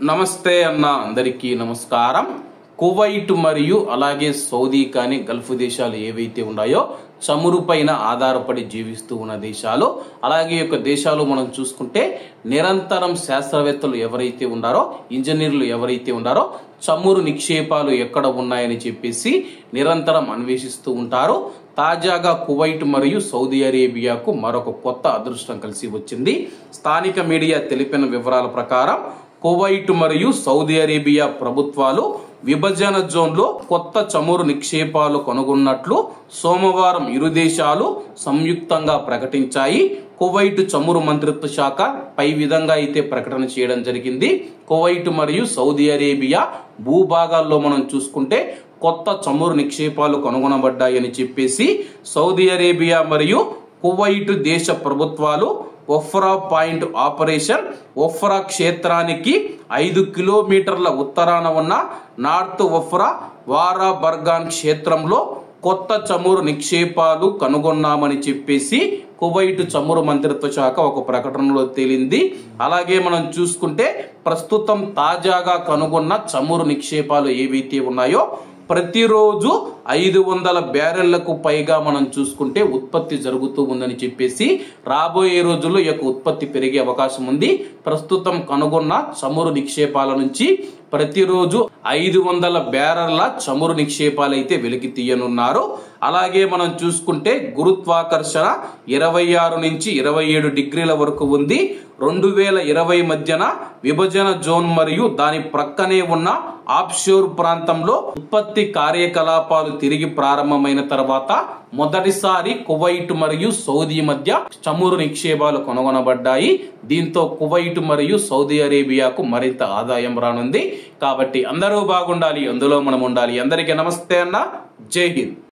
నమస్తే అన్న అందరికీ నమస్కారం. కువైట్ మరియు అలాగే సౌదీ కానీ గల్ఫ్ దేశాలు ఏవైతే ఉన్నాయో చమురు పైన ఆధారపడి జీవిస్తూ ఉన్న దేశాలు, అలాగే యొక్క దేశాలు మనం చూసుకుంటే నిరంతరం శాస్త్రవేత్తలు ఎవరైతే ఉన్నారో, ఇంజనీర్లు ఎవరైతే ఉన్నారో చమురు నిక్షేపాలు ఎక్కడ ఉన్నాయని చెప్పేసి నిరంతరం అన్వేషిస్తూ ఉంటారు. తాజాగా కువైట్ మరియు సౌదీ అరేబియాకు మరొక కొత్త అదృష్టం కలిసి వచ్చింది. స్థానిక మీడియా తెలిపిన వివరాల ప్రకారం కువైట్ మరియు సౌదీ అరేబియా ప్రభుత్వాలు విభజన జోన్లో కొత్త చమురు నిక్షేపాలు కనుగొన్నట్లు సోమవారం ఇరు దేశాలు సంయుక్తంగా ప్రకటించాయి. కువైట్ చమురు మంత్రిత్వ శాఖ పై విధంగా అయితే ప్రకటన చేయడం జరిగింది. కువైట్ మరియు సౌదీ అరేబియా భూభాగాల్లో మనం చూసుకుంటే కొత్త చమురు నిక్షేపాలు కనుగొనబడ్డాయని చెప్పేసి సౌదీ అరేబియా మరియు కువైట్ దేశ ప్రభుత్వాలు ఒఫ్రా పాయింట్ ఆపరేషన్ ఒఫ్రా క్షేత్రానికి 5 కిలోమీటర్ల ఉత్తరాన ఉన్న నార్త్ ఒఫ్రా వారా బర్గాన్ క్షేత్రంలో కొత్త చమురు నిక్షేపాలు కనుగొన్నామని చెప్పేసి కువైట్ చమురు మంత్రిత్వ శాఖ ఒక ప్రకటనలో తేలింది. అలాగే మనం చూసుకుంటే ప్రస్తుతం తాజాగా కనుగొన్న చమురు నిక్షేపాలు ఏవైతే ఉన్నాయో ప్రతిరోజు 500 బ్యారెళ్లకు పైగా మనం చూసుకుంటే ఉత్పత్తి జరుగుతూ ఉందని చెప్పేసి రాబోయే రోజుల్లో ఈ యొక్క ఉత్పత్తి పెరిగే అవకాశం ఉంది. ప్రస్తుతం కనుగొన్న చమురు నిక్షేపాల నుంచి ప్రతిరోజు 500 బ్యారెళ్ల చమురు నిక్షేపాలు అయితే వెలికి తీయనున్నారు. అలాగే మనం చూసుకుంటే గురుత్వాకర్షణ 26 నుంచి 27 డిగ్రీల వరకు ఉంది. 2020 మధ్యన విభజన జోన్ మరియు దాని ప్రక్కనే ఉన్న ఆఫ్షోర్ ప్రాంతంలో ఉత్పత్తి కార్యకలాపాలు తిరిగి ప్రారంభమైన తర్వాత మొదటిసారి కువైట్ మరియు సౌదీ మధ్య చమురు నిక్షేపాలు కనుగొనబడ్డాయి. దీంతో కువైట్ మరియు సౌదీ అరేబియాకు మరింత ఆదాయం రానుంది. కాబట్టి అందరూ బాగుండాలి, అందులో మనం ఉండాలి. అందరికీ నమస్తే అన్న, జై హింద్.